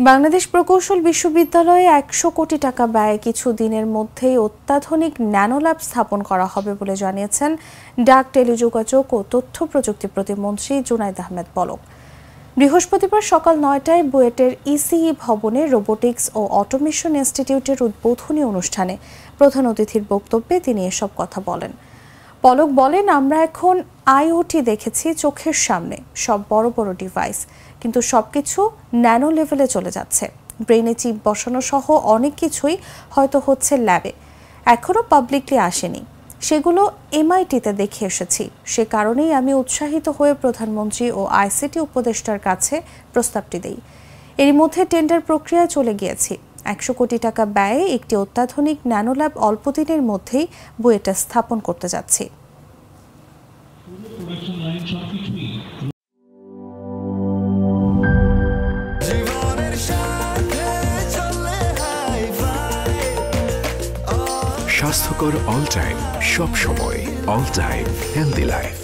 বাংলাদেশ প্রকৌশল বিশ্ববিদ্যালয়ে ১০০ কোটি টাকা ব্যয়ে কিছুদিনের মধ্যেই অত্যাধুনিক ন্যানোল্যাব স্থাপন করা হবে বলে জানিয়েছেন ডাক, টেলিযোগাযোগ ও তথ্য প্রযুক্তি প্রতিমন্ত্রী জুনাইদ আহমেদ পলক। বৃহস্পতিবার সকাল ৯টায় বুয়েটের ইসিই ভবনে রোবোটিক্স ও অটোমেশন ইনস্টিটিউটের উদ্বোধনী অনুষ্ঠানে প্রধান অতিথির বক্তব্যে তিনি এসব কথা বলেন। পলক বলেন, আমরা এখন আইওটি দেখেছি চোখের সামনে, সব বড় বড় ডিভাইস, কিন্তু সবকিছু ন্যানো লেভেলে চলে যাচ্ছে। ব্রেইনে চিপ বসানো সহ অনেক কিছুই হয়তো হচ্ছে ল্যাবে, এখনও পাবলিকলি আসেনি। সেগুলো এমআইটিতে দেখে এসেছি। সে কারণেই আমি উৎসাহিত হয়ে প্রধানমন্ত্রী ও আইসিটি উপদেষ্টার কাছে প্রস্তাবটি দেই। এরই মধ্যে টেন্ডার প্রক্রিয়ায় চলে গিয়েছি। ১০০ কোটি টাকা ব্যয়ে একটি অত্যাধুনিক ন্যানোল্যাব অল্প দিনের মধ্যেই বুয়েটে স্থাপন করতে যাচ্ছি। স্বাস্থ্যকর অল টাইম, সব সময় অল টাইম হেলদি লাইফ।